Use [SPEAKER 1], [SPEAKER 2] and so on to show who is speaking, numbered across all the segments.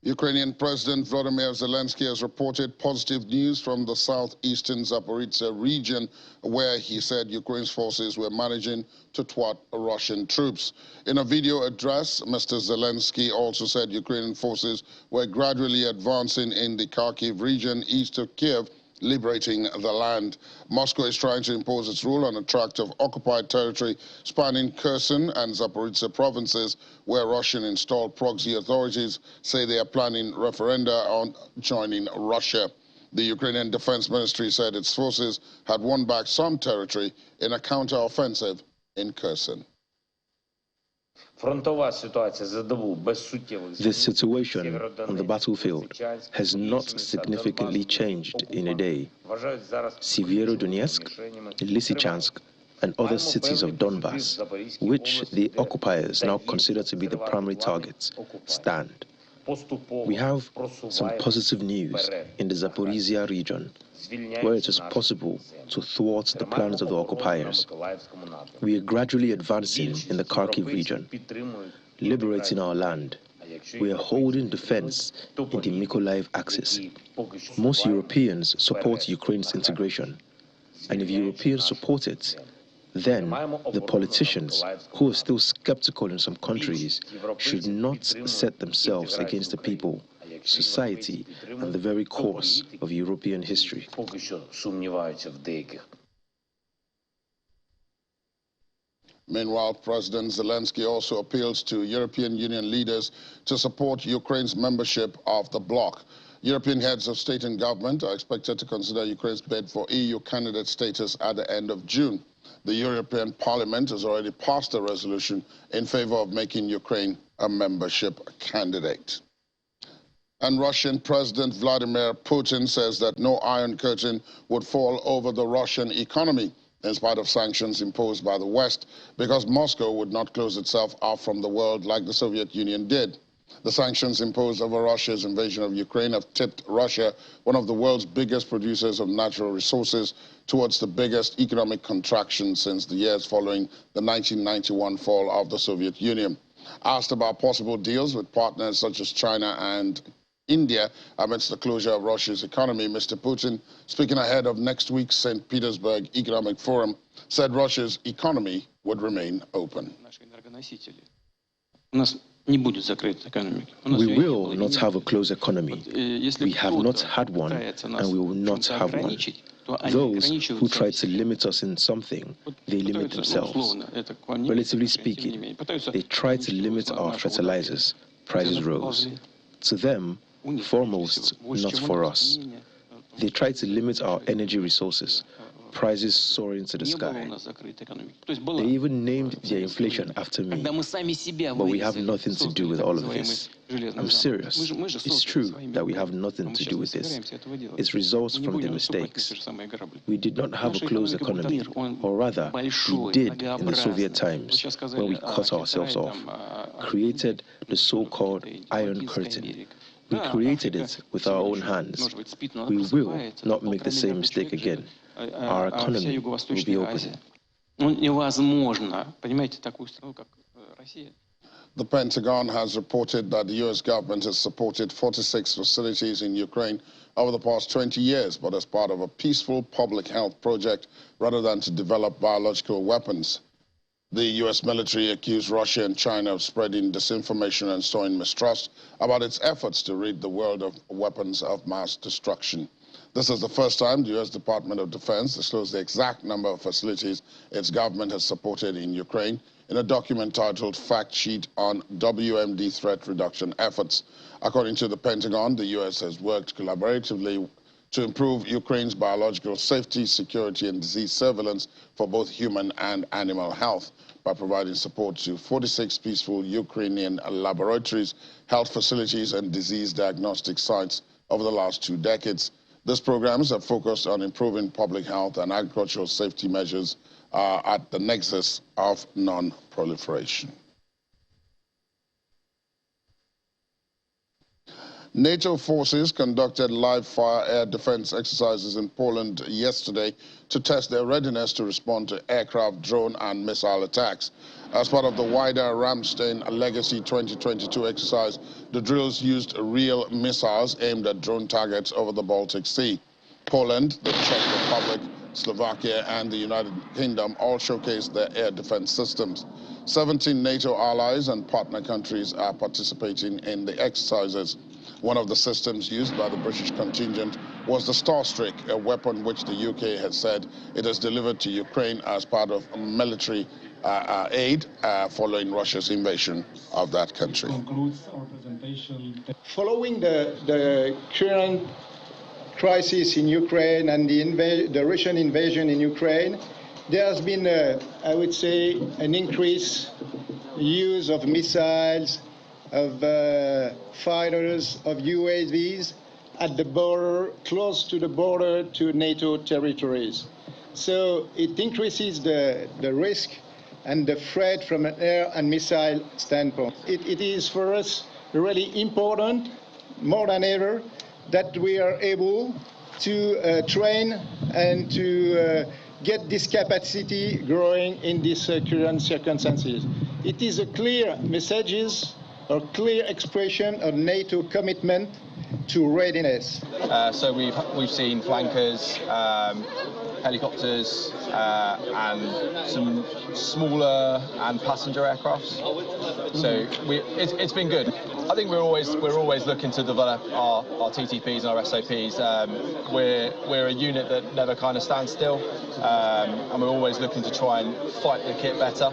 [SPEAKER 1] Ukrainian President Volodymyr Zelensky has reported positive news from the southeastern Zaporizhzhia region, where he said Ukraine's forces were managing to thwart Russian troops. In a video address, Mr. Zelensky also said Ukrainian forces were gradually advancing in the Kharkiv region east of Kiev, liberating the land. Moscow is trying to impose its rule on a tract of occupied territory spanning Kherson and Zaporizhzhia provinces, where Russian-installed proxy authorities say they are planning referenda on joining Russia. The Ukrainian Defense Ministry said its forces had won back some territory in a counter-offensive in Kherson.
[SPEAKER 2] This situation on the battlefield has not significantly changed in a day. Severodonetsk, Lysychansk, and other cities of Donbass, which the occupiers now consider to be the primary targets, stand. We have some positive news in the Zaporizhzhia region, where it is possible to thwart the plans of the occupiers. We are gradually advancing in the Kharkiv region, liberating our land. We are holding defense in the Mykolaiv axis. Most Europeans support Ukraine's integration, and if Europeans support it, then the politicians who are still skeptical in some countries should not set themselves against the people, society, and the very course of European history.
[SPEAKER 1] Meanwhile, President Zelensky also appeals to European Union leaders to support Ukraine's membership of the bloc. European heads of state and government are expected to consider Ukraine's bid for EU candidate status at the end of June. The European Parliament has already passed a resolution in favor of making Ukraine a membership candidate. And Russian President Vladimir Putin says that no iron curtain would fall over the Russian economy in spite of sanctions imposed by the West, because Moscow would not close itself off from the world like the Soviet Union did. The sanctions imposed over Russia's invasion of Ukraine have tipped Russia, one of the world's biggest producers of natural resources, towards the biggest economic contraction since the years following the 1991 fall of the Soviet Union. Asked about possible deals with partners such as China and India amidst the closure of Russia's economy, Mr. Putin, speaking ahead of next week's St. Petersburg Economic Forum, said Russia's economy would remain open.
[SPEAKER 2] We will not have a closed economy. We have not had one, and we will not have one. Those who try to limit us in something, they limit themselves. Relatively speaking, they try to limit our fertilizers. Prices rose. To them, foremost, not for us. They try to limit our energy resources. Prices soaring to the sky. They even named their inflation after me. But we have nothing to do with all of this. I'm serious. It's true that we have nothing to do with this. It results from the mistakes. We did not have a closed economy, or rather, we did in the Soviet times when we cut ourselves off, created the so-called Iron Curtain. We created it with our own hands. We will not make the same mistake again. Our economy will be open.
[SPEAKER 1] The Pentagon has reported that the U.S. government has supported 46 facilities in Ukraine over the past 20 years, but as part of a peaceful public health project rather than to develop biological weapons. The U.S. military accused Russia and China of spreading disinformation and sowing mistrust about its efforts to rid the world of weapons of mass destruction. This is the first time the U.S. Department of Defense disclosed the exact number of facilities its government has supported in Ukraine in a document titled Fact Sheet on WMD Threat Reduction Efforts. According to the Pentagon, the U.S. has worked collaboratively to improve Ukraine's biological safety, security, and disease surveillance for both human and animal health by providing support to 46 peaceful Ukrainian laboratories, health facilities, and disease diagnostic sites over the last 2 decades. These programs have focused on improving public health and agricultural safety measures at the nexus of non-proliferation. NATO forces conducted live-fire air defense exercises in Poland yesterday to test their readiness to respond to aircraft, drone and missile attacks. As part of the wider Ramstein Legacy 2022 exercise, the drills used real missiles aimed at drone targets over the Baltic Sea. Poland, the Czech Republic, Slovakia and the United Kingdom all showcased their air defense systems. 17 NATO allies and partner countries are participating in the exercises. One of the systems used by the British contingent was the Starstreak, a weapon which the UK has said it has delivered to Ukraine as part of military aid following Russia's invasion of that country.
[SPEAKER 3] Following the current crisis in Ukraine and the Russian invasion in Ukraine, there has been, I would say, an increased use of missiles, of fighters, of UAVs at the border, close to the border to NATO territories. So it increases the risk and the threat from an air and missile standpoint. It is for us really important, more than ever, that we are able to train and to get this capacity growing in these current circumstances. It is a clear message, a clear expression of NATO commitment to readiness.
[SPEAKER 4] So we've seen flankers, helicopters, and some smaller and passenger aircrafts. So it's been good. I think we're always looking to develop our TTPs and our SOPs. We're a unit that never kind of stands still, and we're always looking to try and fight the kit better,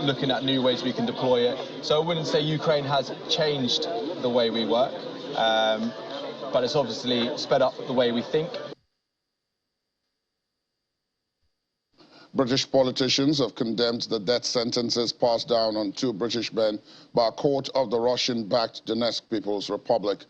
[SPEAKER 4] looking at new ways we can deploy it. So I wouldn't say Ukraine has changed the way we work, but it's obviously sped up the way we think.
[SPEAKER 1] British politicians have condemned the death sentences passed down on 2 British men by a court of the Russian-backed Donetsk People's Republic.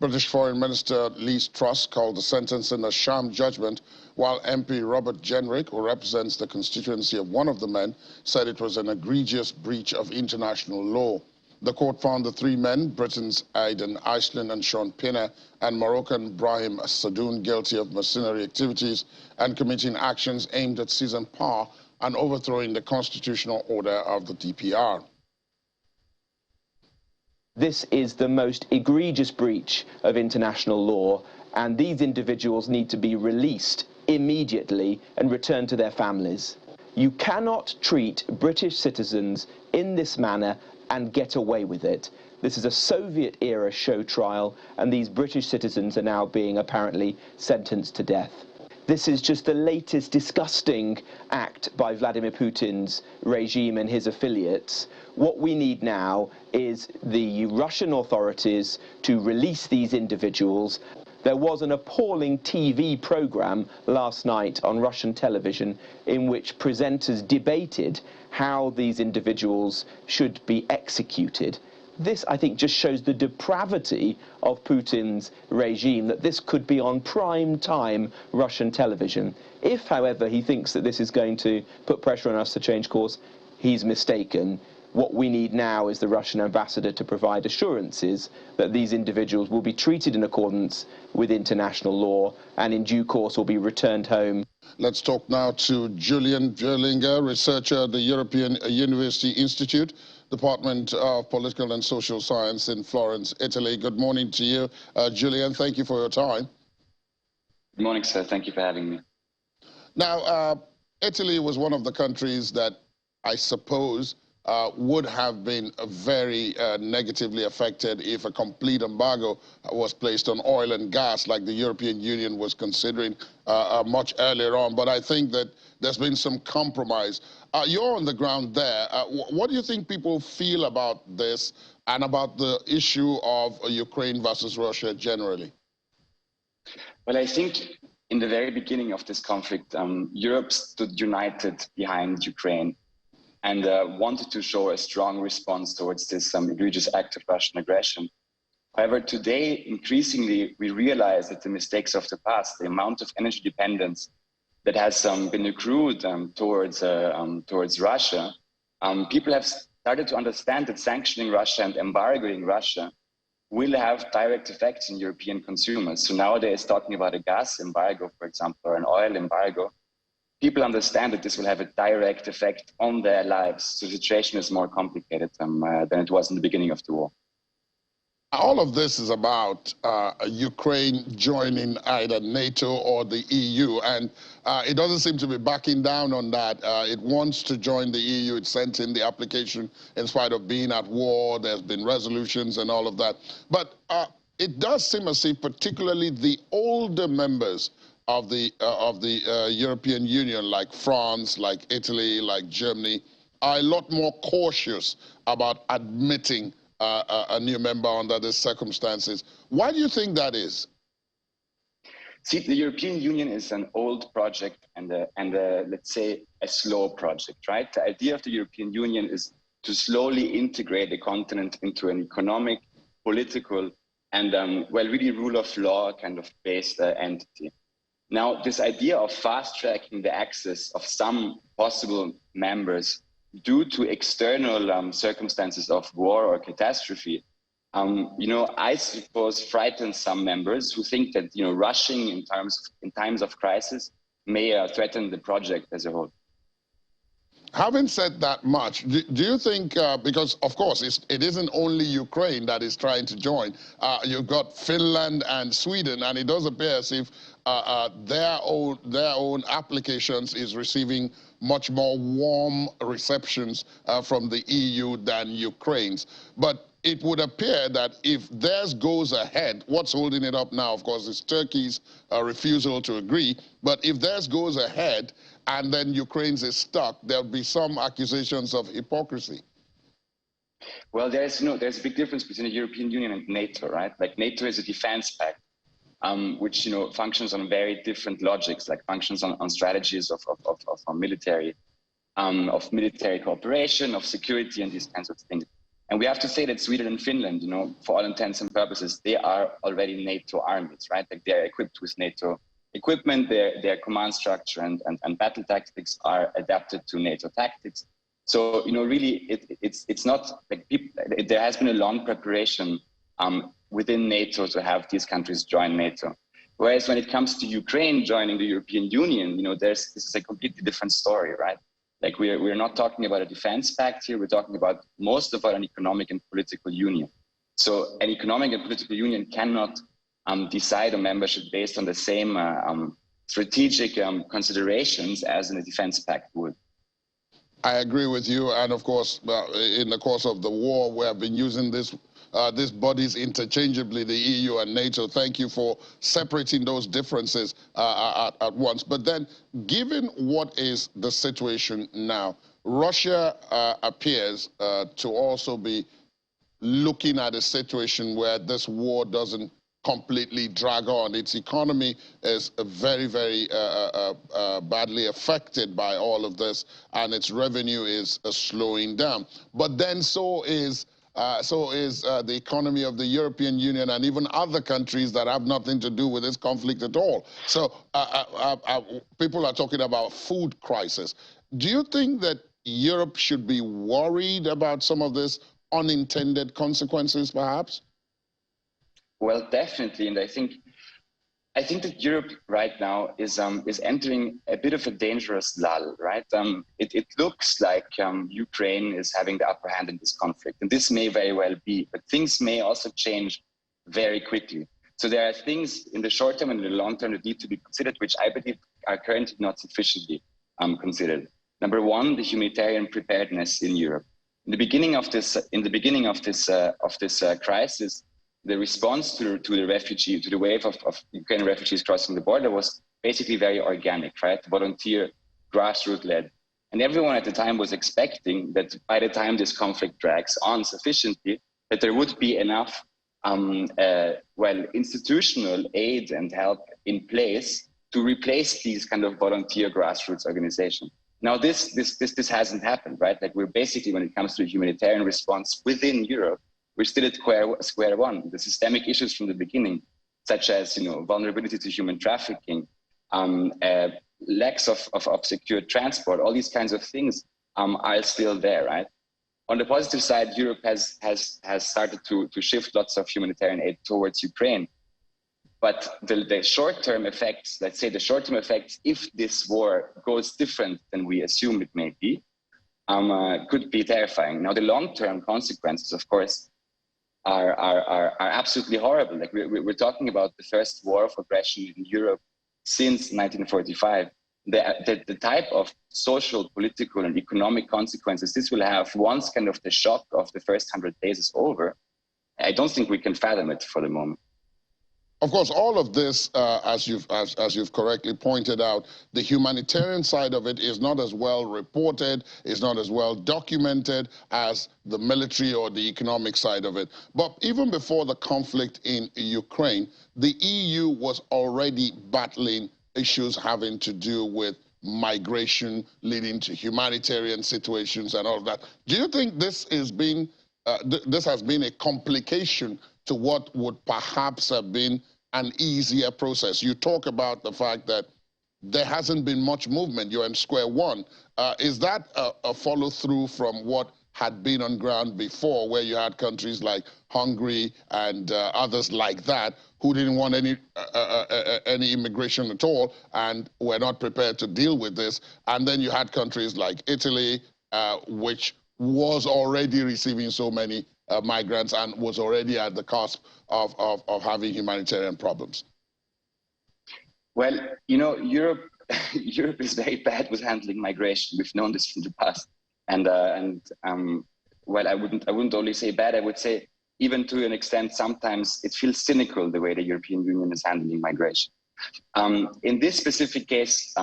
[SPEAKER 1] British Foreign Minister Liz Truss called the sentencing a sham judgment, while MP Robert Jenrick, who represents the constituency of one of the men, said it was an egregious breach of international law. The court found the 3 men, Britons Aidan Iceland and Sean Pinner, and Moroccan Brahim Sadoun, guilty of mercenary activities and committing actions aimed at seizing power and overthrowing the constitutional order of the DPR.
[SPEAKER 5] This is the most egregious breach of international law, and these individuals need to be released immediately and returned to their families. You cannot treat British citizens in this manner and get away with it. This is a Soviet-era show trial, and these British citizens are now being apparently sentenced to death. This is just the latest disgusting act by Vladimir Putin's regime and his affiliates. What we need now is the Russian authorities to release these individuals. There was an appalling TV program last night on Russian television in which presenters debated how these individuals should be executed. This, I think, just shows the depravity of Putin's regime, that this could be on prime time Russian television. If, however, he thinks that this is going to put pressure on us to change course, he's mistaken. What we need now is the Russian ambassador to provide assurances that these individuals will be treated in accordance with international law and in due course will be returned home.
[SPEAKER 1] Let's talk now to Julian Verlinger, researcher at the European University Institute, Department of Political and Social Science in Florence, Italy. Good morning to you, Julian. Thank you for your time.
[SPEAKER 6] Good morning, sir. Thank you for having me.
[SPEAKER 1] Now, Italy was one of the countries that I suppose would have been very negatively affected if a complete embargo was placed on oil and gas like the European Union was considering much earlier on. But I think that there's been some compromise. You're on the ground there. What do you think people feel about this and about the issue of Ukraine versus Russia generally?
[SPEAKER 6] Well, I think in the very beginning of this conflict, Europe stood united behind Ukraine and wanted to show a strong response towards this egregious act of Russian aggression. However, today, increasingly, we realize that the mistakes of the past, the amount of energy dependence that has been accrued towards Russia, people have started to understand that sanctioning Russia and embargoing Russia will have direct effects on European consumers. So nowadays, talking about a gas embargo, for example, or an oil embargo, people understand that this will have a direct effect on their lives. So the situation is more complicated than it was in the beginning of the war.
[SPEAKER 1] All of this is about Ukraine joining either NATO or the EU, and it doesn't seem to be backing down on that. It wants to join the EU. It sent in the application in spite of being at war. There's been resolutions and all of that. But it does seem as if particularly the older members of the European Union, like France, like Italy, like Germany, are a lot more cautious about admitting a new member under these circumstances. Why do you think that is?
[SPEAKER 6] See, the European Union is an old project and let's say a slow project, right? The idea of the European Union is to slowly integrate the continent into an economic, political, and well, really rule of law kind of based entity. Now, this idea of fast-tracking the access of some possible members due to external circumstances of war or catastrophe, I suppose frightens some members who think that rushing in times of crisis may threaten the project as a whole.
[SPEAKER 1] Having said that much, do you think, because of course it isn't only Ukraine that is trying to join, you've got Finland and Sweden, and it does appear as if their own applications is receiving much more warm receptions from the EU than Ukraine's. But it would appear that if theirs goes ahead, what's holding it up now, of course, is Turkey's refusal to agree. But if theirs goes ahead and then Ukraine's is stuck, there'll be some accusations of hypocrisy.
[SPEAKER 6] Well, there's a big difference between the European Union and NATO, right? Like NATO is a defense pact, which functions on very different logics, like functions on strategies of military cooperation, of security, and these kinds of things. And we have to say that Sweden and Finland, for all intents and purposes, they are already NATO armies, right? Like they're equipped with NATO equipment, their command structure and battle tactics are adapted to NATO tactics. So, really, it's not like there has been a long preparation within NATO to have these countries join NATO. Whereas when it comes to Ukraine joining the European Union, this is a completely different story, right? Like we're not talking about a defense pact here. We're talking about most of all an economic and political union. So an economic and political union cannot decide on membership based on the same strategic considerations as in a defense pact would.
[SPEAKER 1] I agree with you. And of course, in the course of the war, we have been using these bodies interchangeably, the EU and NATO. Thank you for separating those differences at once. But then, given what is the situation now, Russia appears to also be looking at a situation where this war doesn't completely drag on. Its economy is very, very badly affected by all of this, and its revenue is slowing down. But then so is the economy of the European Union and even other countries that have nothing to do with this conflict at all. So people are talking about food crisis. Do you think that Europe should be worried about some of this unintended consequences, perhaps?
[SPEAKER 6] Well, definitely, and I think that Europe right now is entering a bit of a dangerous lull, right? It looks like Ukraine is having the upper hand in this conflict, and this may very well be, but things may also change very quickly. So there are things in the short term and in the long term that need to be considered, which I believe are currently not sufficiently considered. Number one, the humanitarian preparedness in Europe. In the beginning of this crisis, the response to the wave of Ukrainian refugees crossing the border was basically very organic, right? Volunteer, grassroots-led. And everyone at the time was expecting that by the time this conflict drags on sufficiently, that there would be enough, institutional aid and help in place to replace these kind of volunteer grassroots organizations. Now, this hasn't happened, right? Like we're basically, when it comes to the humanitarian response within Europe, we're still at square one. The systemic issues from the beginning, such as vulnerability to human trafficking, lacks of secure transport, all these kinds of things are still there, right? On the positive side, Europe has started to shift lots of humanitarian aid towards Ukraine. But the short-term effects, let's say the short-term effects, if this war goes different than we assume it may be, could be terrifying. Now, the long-term consequences, of course, are absolutely horrible. Like we're talking about the first war of aggression in Europe since 1945. The type of social, political, and economic consequences this will have once kind of the shock of the first 100 days is over, I don't think we can fathom it for the moment.
[SPEAKER 1] Of course, all of this, as you've correctly pointed out, the humanitarian side of it is not as well reported, is not as well documented as the military or the economic side of it. But even before the conflict in Ukraine, the EU was already battling issues having to do with migration, leading to humanitarian situations and all of that. Do you think this has been a complication to what would perhaps have been an easier process? You talk about the fact that there hasn't been much movement. You're in square one. Is that a follow-through from what had been on ground before, where you had countries like Hungary and others like that who didn't want any immigration at all and were not prepared to deal with this? And then you had countries like Italy, which was already receiving so many migrants and was already at the cusp of having humanitarian problems.
[SPEAKER 6] Well, you know, Europe is very bad with handling migration. We've known this from the past. Well, I wouldn't only say bad, I would say even to an extent, sometimes it feels cynical the way the European Union is handling migration. In this specific case,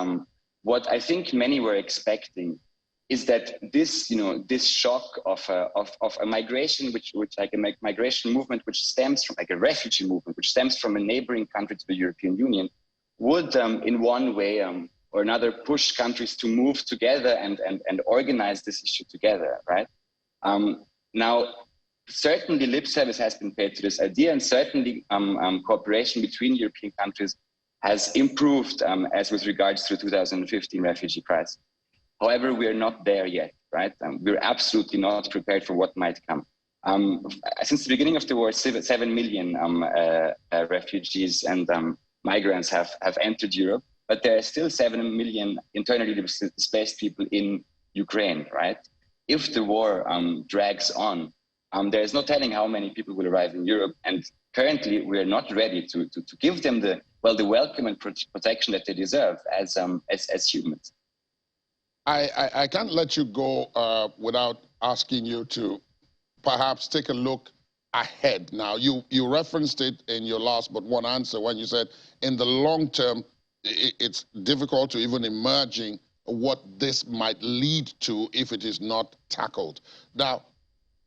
[SPEAKER 6] what I think many were expecting is that this, this shock of a migration, which like a migration movement, which stems from like a refugee movement, which stems from a neighboring country to the European Union, would in one way or another push countries to move together and organize this issue together, right? Now, certainly lip service has been paid to this idea, and certainly cooperation between European countries has improved as with regards to the 2015 refugee crisis. However, we are not there yet, right? We're absolutely not prepared for what might come. Since the beginning of the war, 7 million refugees and migrants have entered Europe, but there are still 7 million internally displaced people in Ukraine, right? If the war drags on, there is no telling how many people will arrive in Europe, and currently we are not ready to give them the welcome and protection that they deserve as humans.
[SPEAKER 1] I can't let you go without asking you to perhaps take a look ahead. Now, you referenced it in your last but one answer when you said in the long term, it's difficult to even imagine what this might lead to if it is not tackled. Now,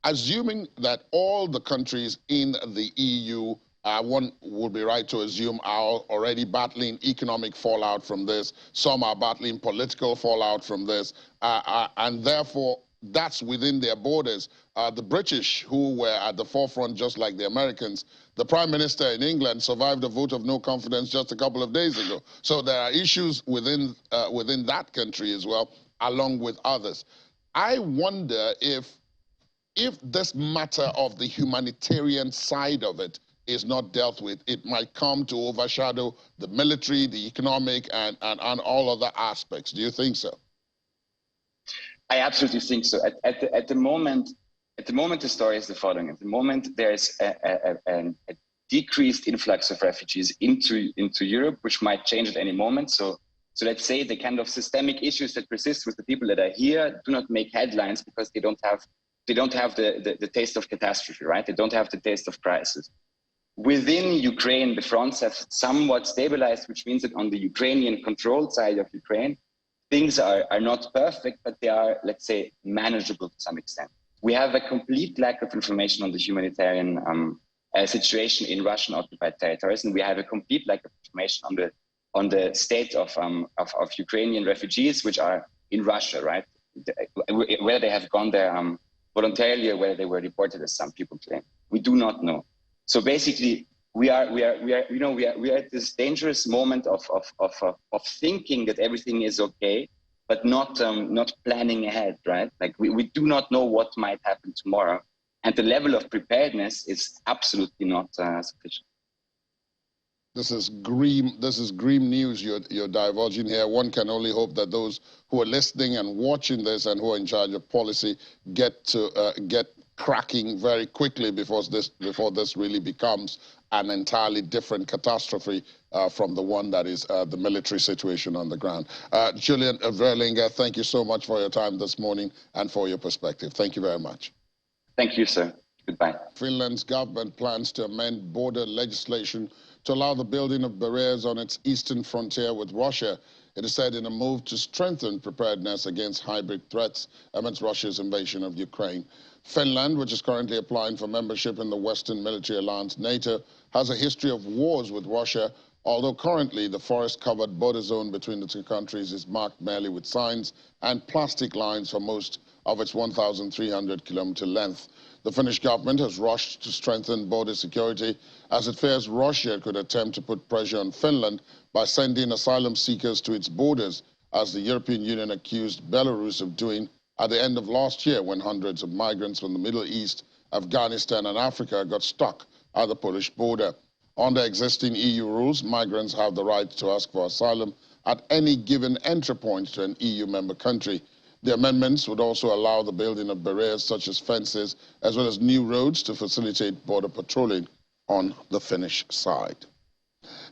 [SPEAKER 1] assuming that all the countries in the EU, one would be right to assume, are already battling economic fallout from this. Some are battling political fallout from this. And therefore, that's within their borders. The British, who were at the forefront just like the Americans, the Prime Minister in England survived a vote of no confidence just a couple of days ago. So there are issues within that country as well, along with others. I wonder if this matter of the humanitarian side of it is not dealt with, it might come to overshadow the military, the economic, and all other aspects. Do you think so?
[SPEAKER 6] I absolutely think so. At the moment, the story is the following. At the moment, there's a decreased influx of refugees into Europe, which might change at any moment. So let's say the kind of systemic issues that persist with the people that are here do not make headlines because they don't have the taste of catastrophe, right? They don't have the taste of crisis. Within Ukraine, the fronts have somewhat stabilized, which means that on the Ukrainian controlled side of Ukraine, things are not perfect, but they are, let's say, manageable to some extent. We have a complete lack of information on the humanitarian situation in Russian occupied territories, and we have a complete lack of information on the state of Ukrainian refugees, which are in Russia, right? Whether they have gone there voluntarily or whether they were deported, as some people claim, we do not know. So basically, we are at this dangerous moment of thinking that everything is okay, but not planning ahead, right? Like we do not know what might happen tomorrow, and the level of preparedness is absolutely not sufficient.
[SPEAKER 1] This is grim news you're divulging here. One can only hope that those who are listening and watching this and who are in charge of policy get cracking very quickly before this really becomes an entirely different catastrophe from the one that is the military situation on the ground. Julian Verlinger, thank you so much for your time this morning and for your perspective. Thank you very much.
[SPEAKER 6] Thank you, sir. Goodbye.
[SPEAKER 1] Finland's government plans to amend border legislation to allow the building of barriers on its eastern frontier with Russia. It is said in a move to strengthen preparedness against hybrid threats amidst Russia's invasion of Ukraine. Finland, which is currently applying for membership in the Western military alliance NATO, has a history of wars with Russia, although currently the forest-covered border zone between the two countries is marked merely with signs and plastic lines for most of its 1,300-kilometer length. The Finnish government has rushed to strengthen border security as it fears Russia could attempt to put pressure on Finland by sending asylum seekers to its borders, as the European Union accused Belarus of doing at the end of last year when hundreds of migrants from the Middle East, Afghanistan and Africa got stuck at the Polish border. Under existing EU rules, migrants have the right to ask for asylum at any given entry point to an EU member country. The amendments would also allow the building of barriers such as fences, as well as new roads to facilitate border patrolling on the Finnish side.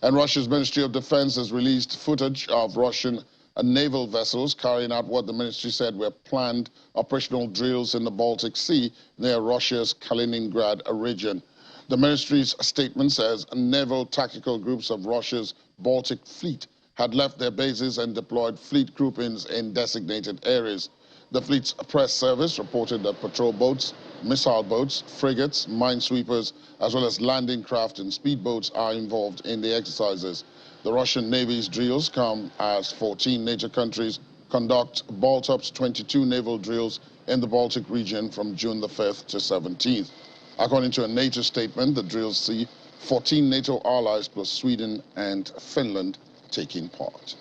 [SPEAKER 1] And Russia's Ministry of Defense has released footage of Russian naval vessels carrying out what the ministry said were planned operational drills in the Baltic Sea near Russia's Kaliningrad region. The ministry's statement says naval tactical groups of Russia's Baltic fleet had left their bases and deployed fleet groupings in designated areas. The fleet's press service reported that patrol boats, missile boats, frigates, minesweepers, as well as landing craft and speedboats are involved in the exercises. The Russian Navy's drills come as 14 NATO countries conduct Baltop's 22 naval drills in the Baltic region from June the 5th to 17th. According to a NATO statement, the drills see 14 NATO allies plus Sweden and Finland taking part.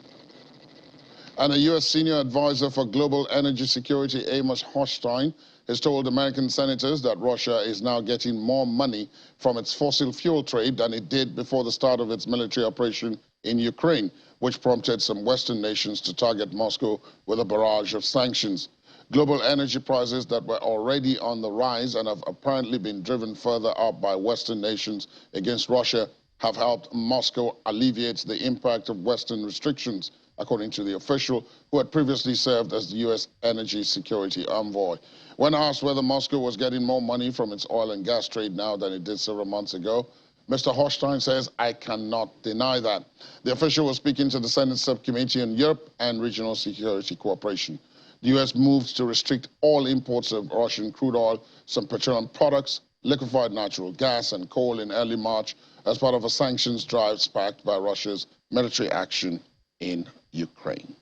[SPEAKER 1] And a U.S. senior advisor for global energy security, Amos Hochstein, has told American senators that Russia is now getting more money from its fossil fuel trade than it did before the start of its military operation in Ukraine, which prompted some Western nations to target Moscow with a barrage of sanctions. Global energy prices that were already on the rise and have apparently been driven further up by Western nations against Russia have helped Moscow alleviate the impact of Western restrictions, according to the official who had previously served as the U.S. energy security envoy. When asked whether Moscow was getting more money from its oil and gas trade now than it did several months ago, Mr. Hochstein says, "I cannot deny that." The official was speaking to the Senate Subcommittee on Europe and Regional Security Cooperation. The U.S. moved to restrict all imports of Russian crude oil, some petroleum products, liquefied natural gas and coal in early March as part of a sanctions drive sparked by Russia's military action in Ukraine.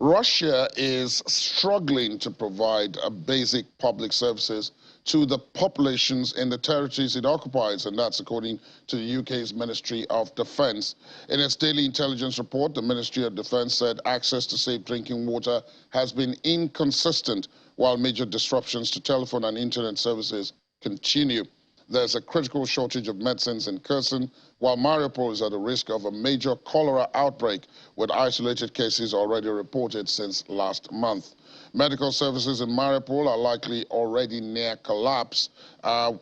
[SPEAKER 1] Russia is struggling to provide basic public services to the populations in the territories it occupies, and that's according to the UK's Ministry of Defence. In its daily intelligence report, the Ministry of Defence said access to safe drinking water has been inconsistent, while major disruptions to telephone and internet services continue. There's a critical shortage of medicines in Kherson, while Mariupol is at the risk of a major cholera outbreak, with isolated cases already reported since last month. Medical services in Mariupol are likely already near collapse. A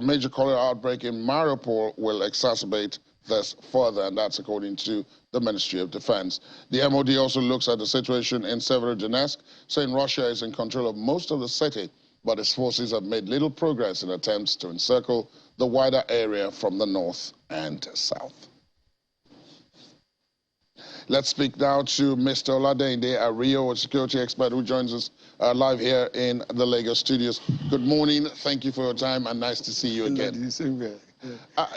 [SPEAKER 1] major cholera outbreak in Mariupol will exacerbate this further, and that's according to the Ministry of Defense. The MOD also looks at the situation in Severodonetsk, saying Russia is in control of most of the city, but its forces have made little progress in attempts to encircle the wider area from the north and south. Let's speak now to Mr. Oladende Ario, a security expert who joins us live here in the Lagos studios. Good morning. Thank you for your time, and nice to see you again.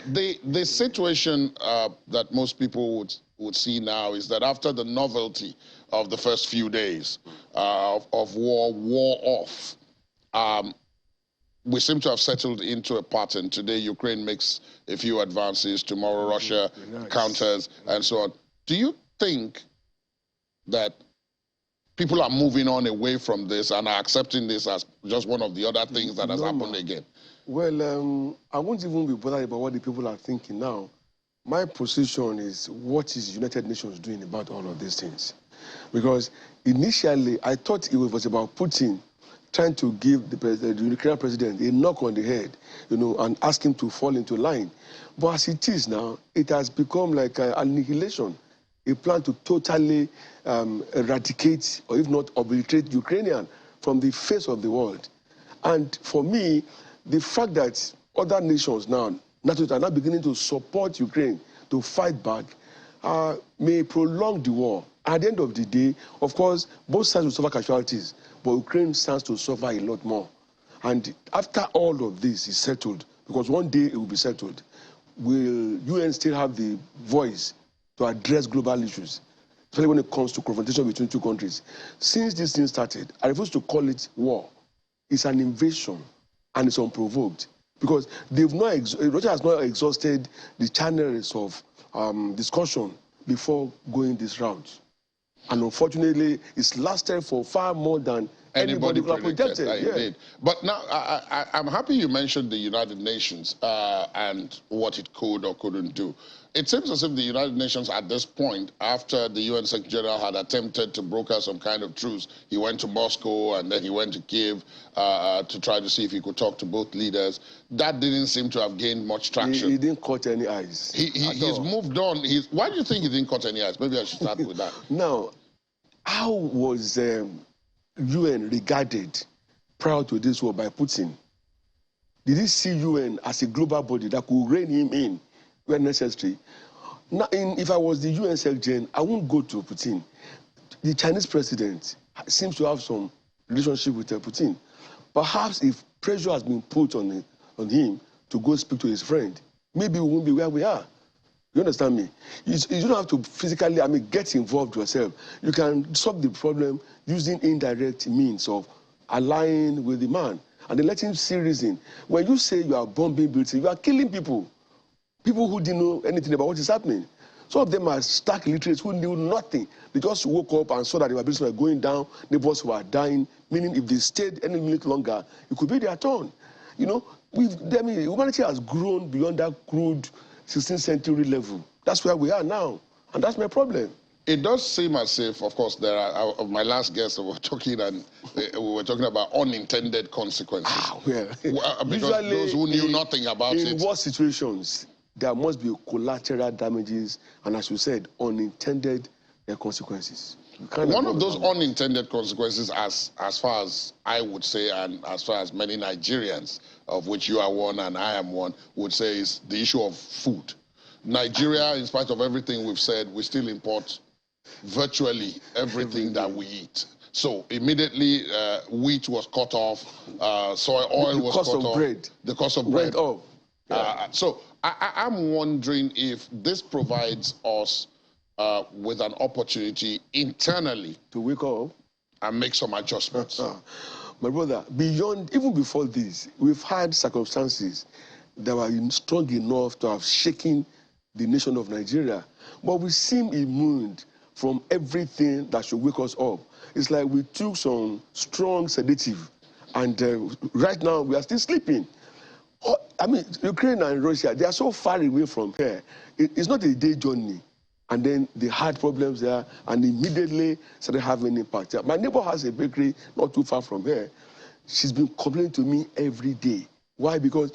[SPEAKER 1] The situation that most people would see now is that after the novelty of the first few days of war off, we seem to have settled into a pattern. Today, Ukraine makes a few advances. Tomorrow, Russia counters, and so on. Do you think that people are moving on away from this and are accepting this as just one of the other things that has happened again?
[SPEAKER 7] Well, I won't even be bothered about what the people are thinking now. My position is, what is United Nations doing about all of these things? Because initially, I thought it was about Putin trying to give the Ukrainian president a knock on the head, and ask him to fall into line. But as it is now, it has become like an annihilation, a plan to totally eradicate, or if not obliterate, Ukrainian from the face of the world. And for me, the fact that other nations now, NATO, are now beginning to support Ukraine to fight back, may prolong the war. At the end of the day, of course, both sides will suffer casualties, but Ukraine stands to suffer a lot more. And after all of this is settled, because one day it will be settled, will UN still have the voice to address global issues, especially when it comes to confrontation between two countries? Since this thing started, I refuse to call it war. It's an invasion, and it's unprovoked, because Russia has not exhausted the channels of discussion before going this route. And unfortunately, it's lasted for far more than anybody projected.
[SPEAKER 1] Indeed. But now, I'm happy you mentioned the United Nations and what it could or couldn't do. It seems as if the United Nations at this point, after the UN Secretary General had attempted to broker some kind of truce, he went to Moscow and then he went to Kiev to try to see if he could talk to both leaders. That didn't seem to have gained much traction.
[SPEAKER 7] He didn't cut any eyes.
[SPEAKER 1] He's moved on. Why do you think he didn't cut any eyes? Maybe I should start with that.
[SPEAKER 7] Now, how was UN regarded prior to this war by Putin? Did he see UN as a global body that could rein him in when necessary? Now, if I was the UN Secretary, I wouldn't go to Putin. The Chinese president seems to have some relationship with Putin. Perhaps if pressure has been put on him to go speak to his friend, maybe we won't be where we are. You understand me? You don't have to physically, get involved yourself. You can solve the problem using indirect means of allying with the man and then let him see reason. When you say you are bombing buildings, you are killing people. People who didn't know anything about what is happening. Some of them are stark illiterates who knew nothing. They just woke up and saw that their buildings were going down, neighbors were dying, meaning if they stayed any minute longer, it could be their turn. Humanity has grown beyond that crude 16th century level. That's where we are now, and that's my problem.
[SPEAKER 1] It does seem as if, of course, there are, of my last guest, we were talking about unintended consequences. Because those who knew nothing about it.
[SPEAKER 7] In war situations, there must be collateral damages, and as you said, unintended consequences.
[SPEAKER 1] One of those unintended consequences, as far as I would say, and as far as many Nigerians, of which you are one and I am one, would say is the issue of food. Nigeria, in spite of everything we've said, we still import virtually everything that we eat. So immediately, wheat was cut off, soy oil was cut off. The cost of bread. So I'm wondering if this provides us with an opportunity internally
[SPEAKER 7] to wake up
[SPEAKER 1] and make some adjustments.
[SPEAKER 7] My brother, even before this, we've had circumstances that were strong enough to have shaken the nation of Nigeria. But we seem immune from everything that should wake us up. It's like we took some strong sedative, and right now we are still sleeping. Ukraine and Russia, they are so far away from here. It's not a day journey. And then they had problems there, and immediately started having impact. My neighbor has a bakery not too far from here. She's been complaining to me every day. Why? Because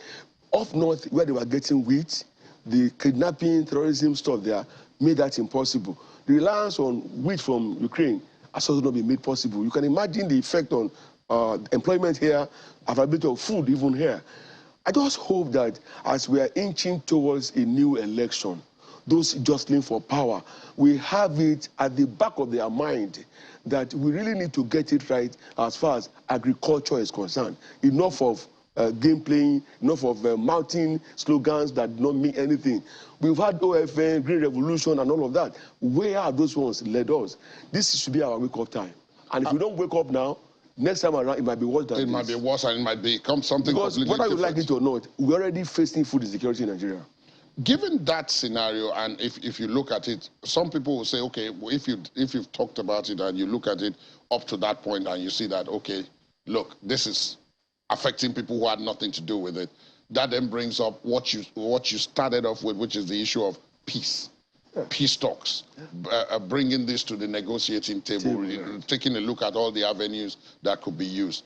[SPEAKER 7] up north, where they were getting wheat, the kidnapping, terrorism stuff there made that impossible. The reliance on wheat from Ukraine has also not been made possible. You can imagine the effect on employment here, availability of food even here. I just hope that as we are inching towards a new election, those jostling for power, we have it at the back of their mind that we really need to get it right as far as agriculture is concerned. Enough of game playing, enough of mounting slogans that don't mean anything. We've had OFN, Green Revolution, and all of that. Where are those ones led us? This should be our wake-up time. And if we don't wake up now, next time around it might be worse than this.
[SPEAKER 1] It might be worse and it might become something completely different.
[SPEAKER 7] Because whether you like it or not, we're already facing food insecurity in Nigeria.
[SPEAKER 1] Given that scenario, and if you look at it, some people will say, okay, if you've talked about it and you look at it up to that point and you see that, okay, look, this is affecting people who had nothing to do with it. That then brings up what you started off with, which is the issue of peace. Yeah. Peace talks, bringing this to the negotiating table, taking a look at all the avenues that could be used.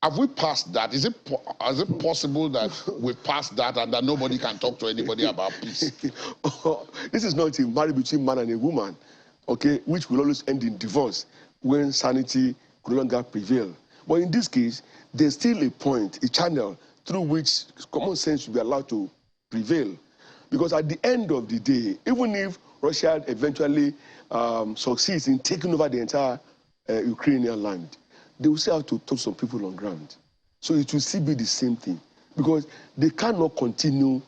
[SPEAKER 1] Have we passed that? Is it possible that we've passed that and that nobody can talk to anybody about peace?
[SPEAKER 7] This is not a marriage between man and a woman, okay, which will always end in divorce when sanity could no longer prevail. But in this case, there's still a point, a channel through which common sense should be allowed to prevail. Because at the end of the day, even if Russia eventually succeeds in taking over the entire Ukrainian land, they will still have to touch some people on ground. So it will still be the same thing. Because they cannot continue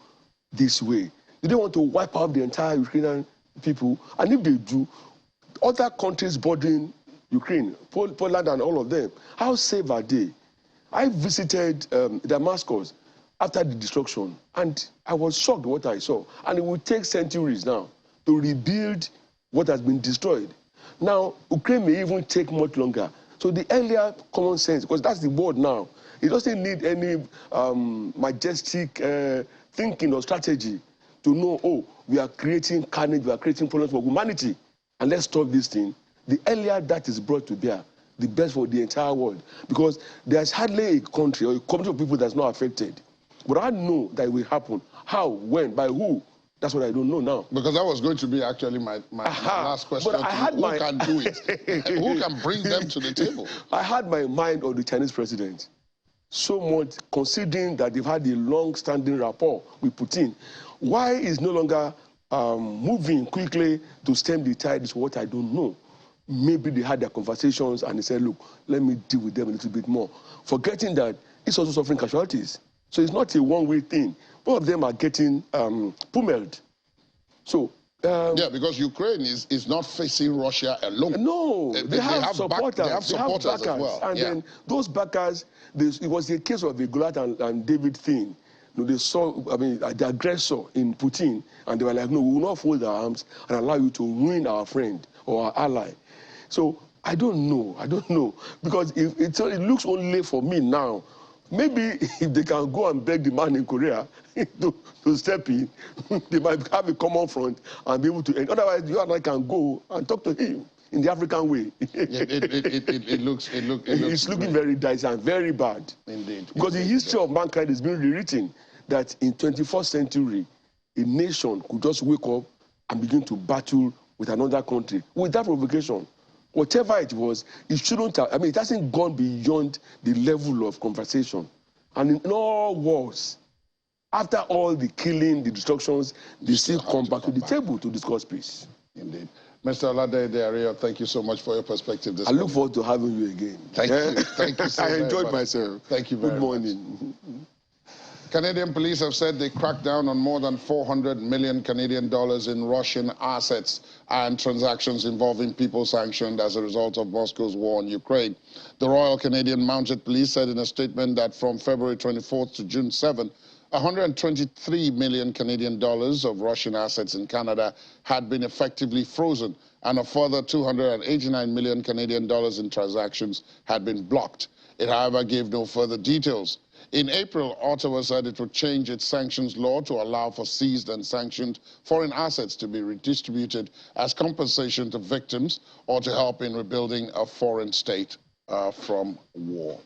[SPEAKER 7] this way. They don't want to wipe out the entire Ukrainian people. And if they do, other countries bordering Ukraine, Poland and all of them, how safe are they? I visited Damascus after the destruction, and I was shocked at what I saw. And it will take centuries now to rebuild what has been destroyed. Now, Ukraine may even take much longer. So the earlier common sense, because that's the word now, it doesn't need any majestic thinking or strategy to know, oh, we are creating carnage, we are creating problems for humanity, and let's stop this thing. The earlier that is brought to bear, the best for the entire world. Because there's hardly a country or a community of people that's not affected. But I know that it will happen. How, when, by who? That's what I don't know now.
[SPEAKER 1] Because that was going to be actually my last question. But who can do it? Who can bring them to the table?
[SPEAKER 7] I had my mind on the Chinese president. So much, considering that they've had a long-standing rapport with Putin. Why is no longer moving quickly to stem the tide is what I don't know. Maybe they had their conversations and they said, look, let me deal with them a little bit more. Forgetting that it's also suffering casualties. So it's not a one-way thing. Both of them are getting pummeled. So
[SPEAKER 1] yeah, because Ukraine is not facing Russia alone.
[SPEAKER 7] No, they have supporters.
[SPEAKER 1] They have supporters
[SPEAKER 7] backers
[SPEAKER 1] as well.
[SPEAKER 7] And then those backers, it was a case of the Goliath and David thing. You know, they saw, the aggressor in Putin, and they were like, no, we will not fold our arms and allow you to ruin our friend or our ally. So I don't know, because it looks only for me now. Maybe if they can go and beg the man in Korea to step in, they might have a common front and be able to end. Otherwise, you and I can go and talk to him in the African way. It's looking very dicey and very bad.
[SPEAKER 1] Indeed.
[SPEAKER 7] Because the history of mankind is being rewritten that in 21st century, a nation could just wake up and begin to battle with another country without provocation. Whatever it was, it shouldn't have, it hasn't gone beyond the level of conversation. And in all wars, after all the killing, the destructions, they still come back to the table to discuss peace.
[SPEAKER 1] Indeed. Mr. Olade, thank you so much for your perspective this
[SPEAKER 7] morning. I look forward to having you again.
[SPEAKER 1] Thank you. Thank you so much.
[SPEAKER 7] I enjoyed myself.
[SPEAKER 1] Thank you very much.
[SPEAKER 7] Good morning.
[SPEAKER 1] Canadian police have said they cracked down on more than 400 million Canadian dollars in Russian assets and transactions involving people sanctioned as a result of Moscow's war on Ukraine. The Royal Canadian Mounted Police said in a statement that from February 24th to June 7th, 123 million Canadian dollars of Russian assets in Canada had been effectively frozen, and a further 289 million Canadian dollars in transactions had been blocked. It, however, gave no further details. In April, Ottawa said it would change its sanctions law to allow for seized and sanctioned foreign assets to be redistributed as compensation to victims or to help in rebuilding a foreign state from war.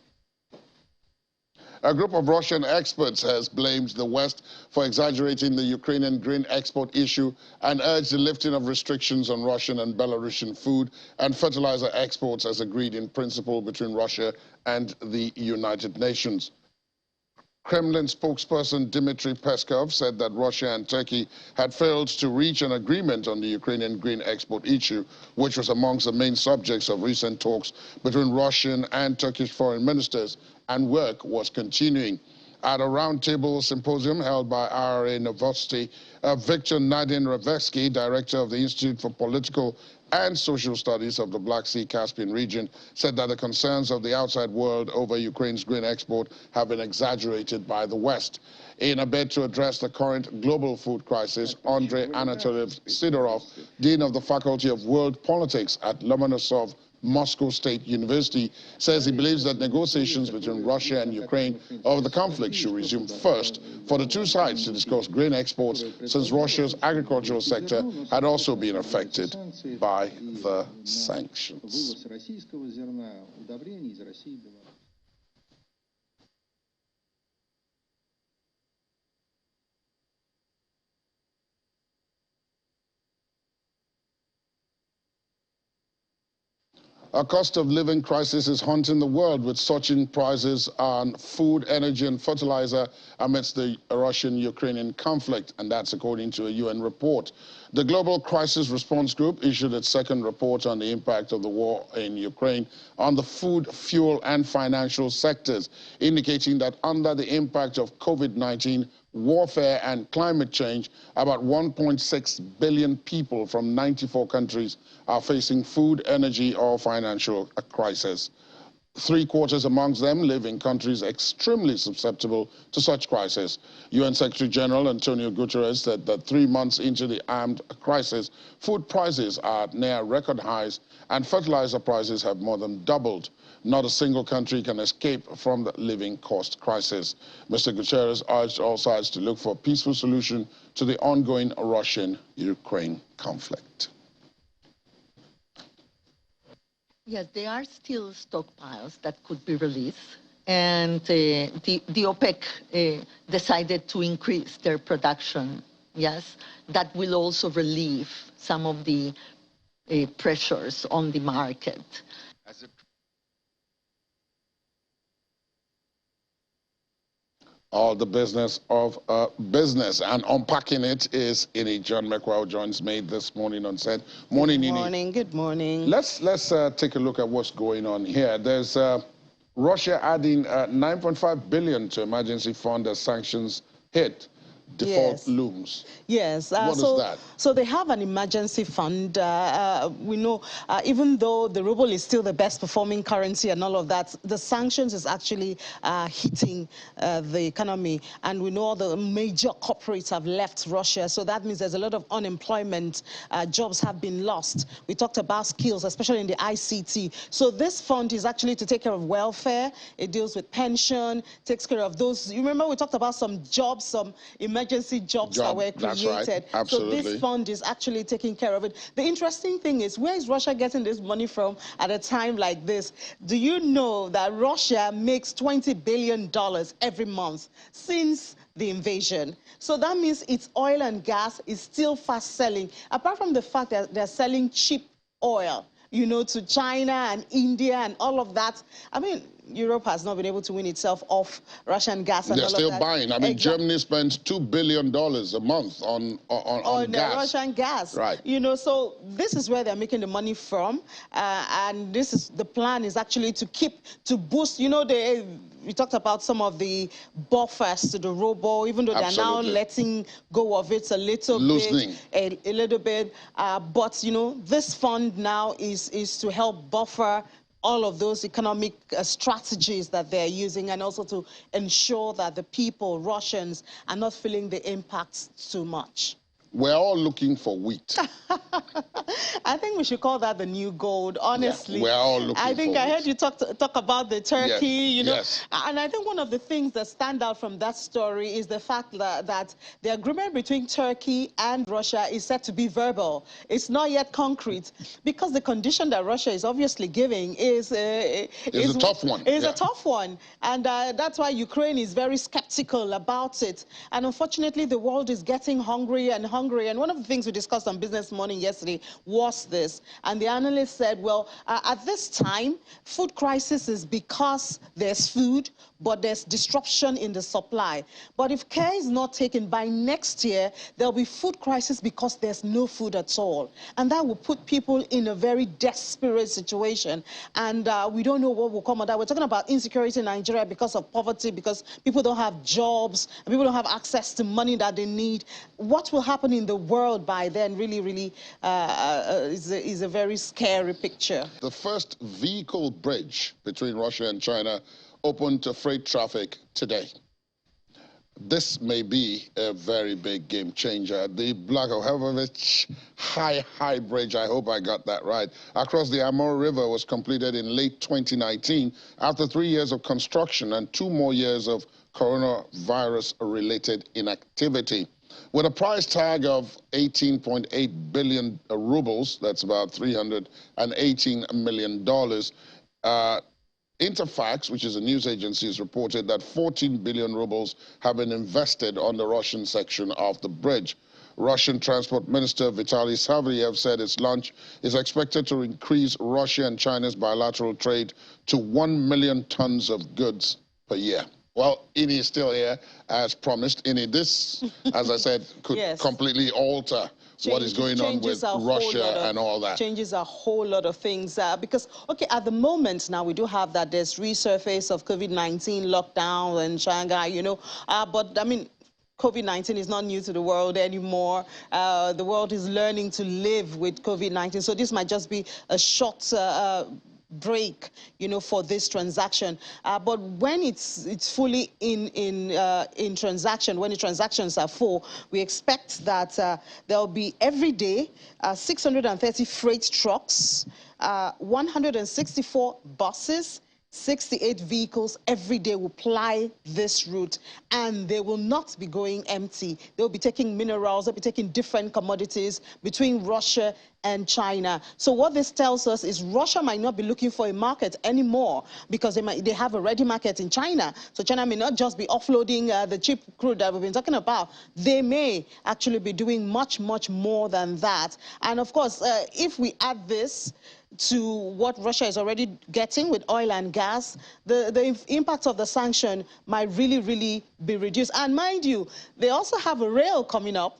[SPEAKER 1] A group of Russian experts has blamed the West for exaggerating the Ukrainian grain export issue and urged the lifting of restrictions on Russian and Belarusian food and fertilizer exports as agreed in principle between Russia and the United Nations. Kremlin spokesperson Dmitry Peskov said that Russia and Turkey had failed to reach an agreement on the Ukrainian grain export issue, which was amongst the main subjects of recent talks between Russian and Turkish foreign ministers, and work was continuing. at a roundtable symposium held by IRA University, Victor Nadin-Ravetsky, director of the Institute for Political and Social Studies of the Black Sea-Caspian region, said that the concerns of the outside world over Ukraine's grain export have been exaggerated by the West. In a bid to address the current global food crisis, Andrei Anatoliev Sidorov, Dean of the Faculty of World Politics at Lomonosov Moscow State University, says he believes that negotiations between Russia and Ukraine over the conflict should resume first for the two sides to discuss grain exports, since Russia's agricultural sector had also been affected by the sanctions. A cost of living crisis is haunting the world, with surging prices on food, energy and fertilizer amidst the Russian-Ukrainian conflict, and that's according to a UN report. The Global Crisis Response Group issued its second report on the impact of the war in Ukraine on the food, fuel and financial sectors, indicating that under the impact of COVID-19, warfare and climate change, about 1.6 billion people from 94 countries are facing food, energy or financial crisis. 3/4 amongst them live in countries extremely susceptible to such crisis. UN Secretary General Antonio Guterres said that 3 months into the armed crisis, food prices are at near record highs and fertilizer prices have more than doubled. Not a single country can escape from the living cost crisis. Mr. Guterres urged all sides to look for a peaceful solution to the ongoing Russian-Ukraine conflict.
[SPEAKER 8] Yes, there are still stockpiles that could be released, and the OPEC decided to increase their production. Yes, that will also relieve some of the pressures on the market.
[SPEAKER 1] All the business of business, and unpacking it is Ini. John McWell joins me this morning on set. Morning, Ini.
[SPEAKER 9] Good morning. Good morning.
[SPEAKER 1] Let's take a look at what's going on here. There's Russia adding 9.5 billion to emergency fund as sanctions hit. Default looms.
[SPEAKER 9] Yes.
[SPEAKER 1] What is that?
[SPEAKER 9] So they have an emergency fund. We know even though the ruble is still the best performing currency and all of that, the sanctions is actually hitting the economy. And we know all the major corporates have left Russia. So that means there's a lot of unemployment. Jobs have been lost. We talked about skills, especially in the ICT. So this fund is actually to take care of welfare. It deals with pension, takes care of those. You remember we talked about some jobs, some emergency jobs that were created.
[SPEAKER 1] That's right. Absolutely.
[SPEAKER 9] So this fund is actually taking care of it. The interesting thing is, where is Russia getting this money from at a time like this? Do you know that Russia makes $20 billion every month since the invasion? So that means its oil and gas is still fast selling, apart from the fact that they're selling cheap oil, you know, to China and India and all of that. I mean, Europe has not been able to win itself off Russian gas. And
[SPEAKER 1] they're still buying. I mean, Germany spends $2 billion a month on gas.
[SPEAKER 9] Russian gas.
[SPEAKER 1] Right.
[SPEAKER 9] You know, so this is where they're making the money from. And this is the plan is actually to boost, you know, we talked about some of the buffers to the ruble, even though they're now letting go of it a little bit. A little bit. But, you know, this fund now is to help buffer all of those economic strategies that they're using, and also to ensure that the people, Russians, are not feeling the impacts too much.
[SPEAKER 1] We're all looking for wheat.
[SPEAKER 9] I think we should call that the new gold, honestly.
[SPEAKER 1] Yeah, we're all looking
[SPEAKER 9] I think
[SPEAKER 1] for
[SPEAKER 9] I
[SPEAKER 1] wheat.
[SPEAKER 9] heard you talk about the turkey, you know.
[SPEAKER 1] Yes.
[SPEAKER 9] And I think one of the things that stand out from that story is the fact that the agreement between Turkey and Russia is said to be verbal. It's not yet concrete, because the condition that Russia is obviously giving is a tough one. It's a tough one. And that's why Ukraine is very skeptical about it. And unfortunately, the world is getting hungry and hungry hungry. And one of the things we discussed on Business Morning yesterday was this. And the analyst said, well, at this time, food crisis is because there's food, but there's disruption in the supply. But if care is not taken, by next year, there'll be food crisis because there's no food at all. And that will put people in a very desperate situation. And we don't know what will come of that. We're talking about insecurity in Nigeria because of poverty, because people don't have jobs, and people don't have access to money that they need. What will happen in the world by then really is a very scary picture.
[SPEAKER 1] The first vehicle bridge between Russia and China opened to freight traffic today. This may be a very big game changer. The Blagojevic High Bridge, I hope I got that right, across the Amur River was completed in late 2019 after 3 years of construction and 2 more years of coronavirus-related inactivity. With a price tag of 18.8 billion rubles, that's about $318 million, Interfax, which is a news agency, has reported that 14 billion rubles have been invested on the Russian section of the bridge. Russian Transport Minister Vitaly Savelyev said its launch is expected to increase Russia and China's bilateral trade to 1 million tons of goods per year. Well, Ini is still here, as promised. Ini, this, as I said, could completely alter what is going on with Russia and all that.
[SPEAKER 9] Changes a whole lot of things because, okay, at the moment now we do have that there's resurface of COVID-19 lockdown in Shanghai, you know, but I mean, COVID-19 is not new to the world anymore. The world is learning to live with COVID-19, so this might just be a short break, you know, for this transaction. But when it's fully in transaction, when the transactions are full, we expect that there'll be every day 630 freight trucks, 164 buses, 68 vehicles every day will ply this route, and they will not be going empty. They'll be taking minerals, they'll be taking different commodities between Russia and China. So what this tells us is Russia might not be looking for a market anymore because they have a ready market in China. So China may not just be offloading the cheap crude that we've been talking about. They may actually be doing much more than that. And of course, if we add this to what Russia is already getting with oil and gas, the impact of the sanction might really be reduced. And mind you, they also have a rail coming up.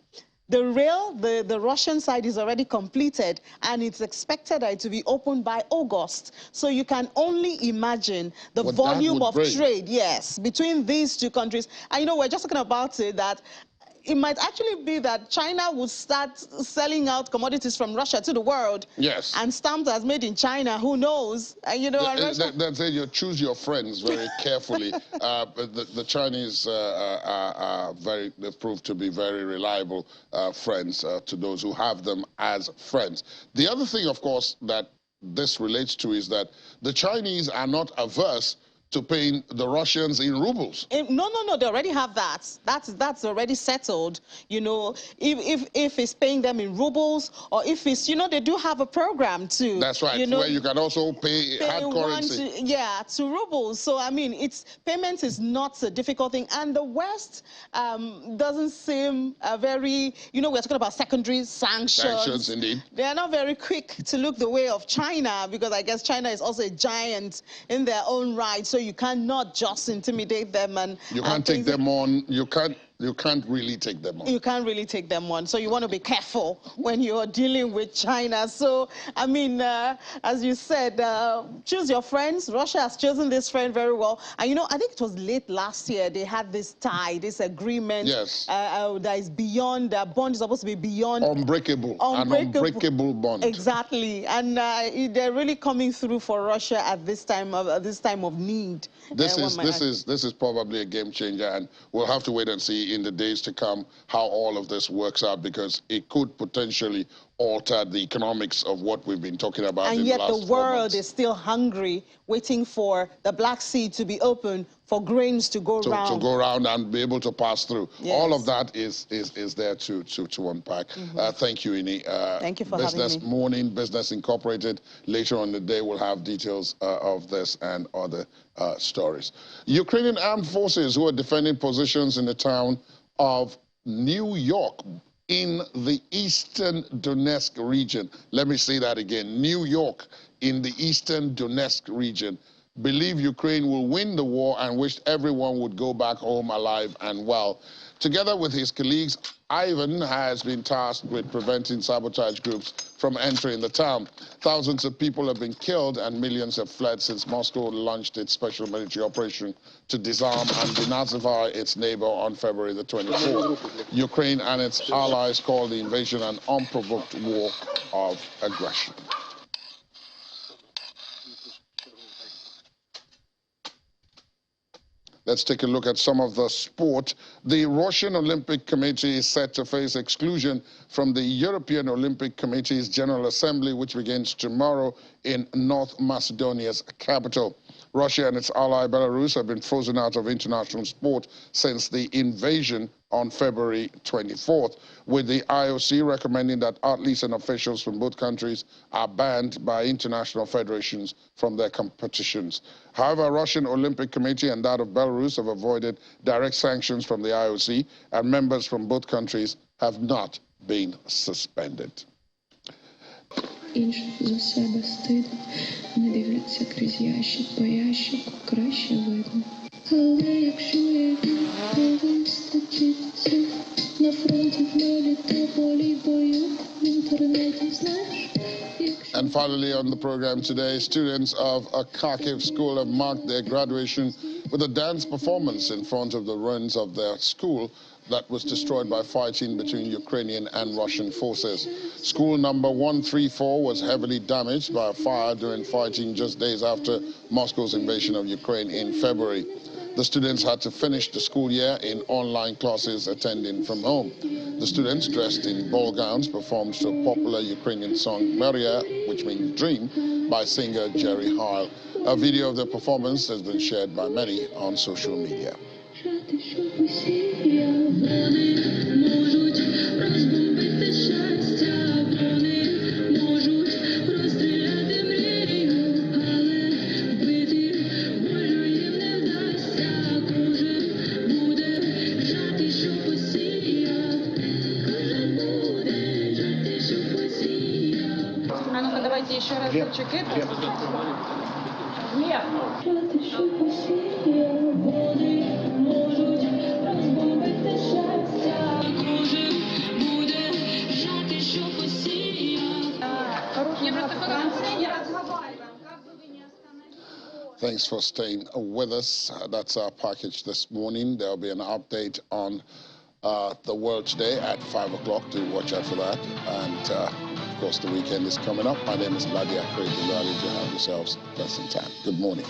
[SPEAKER 9] The rail, the Russian side is already completed, and it's expected to be opened by August. So you can only imagine the volume of trade, yes, between these two countries. And you know, we're just talking about it, that it might actually be that China will start selling out commodities from Russia to the world.
[SPEAKER 1] Yes.
[SPEAKER 9] And stamped as made in China, who knows? You know,
[SPEAKER 1] that's it, you choose your friends very carefully. The Chinese they've proved to be very reliable friends to those who have them as friends. The other thing, of course, that this relates to is that the Chinese are not averse to paying the Russians in rubles.
[SPEAKER 9] No, they already have that. That's already settled. You know, if it's paying them in rubles, or if it's, you know, they do have a program too.
[SPEAKER 1] That's right, you know, where you can also pay hard currency.
[SPEAKER 9] To rubles. So, I mean, payment is not a difficult thing. And the West doesn't seem very, you know, we're talking about secondary sanctions.
[SPEAKER 1] Sanctions, indeed.
[SPEAKER 9] They're not very quick to look the way of China, because I guess China is also a giant in their own right. So you cannot just intimidate them, and
[SPEAKER 1] you can't take them on. You can't really take them on.
[SPEAKER 9] You can't really take them on. So you want to be careful when you're dealing with China. So, I mean, as you said, choose your friends. Russia has chosen this friend very well. And, you know, I think it was late last year they had this tie, this agreement.
[SPEAKER 1] Yes.
[SPEAKER 9] That is beyond, bond is supposed to be beyond.
[SPEAKER 1] Unbreakable. An unbreakable bond.
[SPEAKER 9] Exactly. And they're really coming through for Russia at this time of need.
[SPEAKER 1] This is probably a game changer, and we'll have to wait and see in the days to come how all of this works out, because it could potentially alter the economics of what we've been talking about.
[SPEAKER 9] And yet the world is still hungry, waiting for the Black Sea to be open for grains to go around.
[SPEAKER 1] To go around and be able to pass through. Yes. All of that is there to unpack. Thank you, Ini.
[SPEAKER 9] Thank you for having me.
[SPEAKER 1] Business Morning, Business Incorporated. Later on the day, we'll have details of this and other stories. Ukrainian armed forces who are defending positions in the town of New York in the eastern Donetsk region. Let me say that again. New York in the eastern Donetsk region believe Ukraine will win the war and wished everyone would go back home alive and well. Together with his colleagues, Ivan has been tasked with preventing sabotage groups from entering the town. Thousands of people have been killed and millions have fled since Moscow launched its special military operation to disarm and denazify its neighbor on February the 24th. Ukraine and its allies call the invasion an unprovoked war of aggression. Let's take a look at some of the sport. The Russian Olympic Committee is set to face exclusion from the European Olympic Committee's General Assembly, which begins tomorrow in North Macedonia's capital. Russia and its ally Belarus have been frozen out of international sport since the invasion on February 24th, with the IOC recommending that athletes and officials from both countries are banned by international federations from their competitions. However, Russian Olympic Committee and that of Belarus have avoided direct sanctions from the IOC, and members from both countries have not been suspended. And finally on the program today, students of a Kharkiv school have marked their graduation with a dance performance in front of the ruins of their school that was destroyed by fighting between Ukrainian and Russian forces. School number 134 was heavily damaged by a fire during fighting just days after Moscow's invasion of Ukraine in February. The students had to finish the school year in online classes attending from home. The students, dressed in ball gowns, performed to a popular Ukrainian song, Maria, which means dream, by singer Jerry Heil. A video of the performance has been shared by many on social media. Thanks for staying with us. That's our package this morning. There'll be an update on the world today at 5 o'clock. Do watch out for that. And of course, the weekend is coming up. My name is Ladia Craig. You have yourselves a pleasant time. Good morning.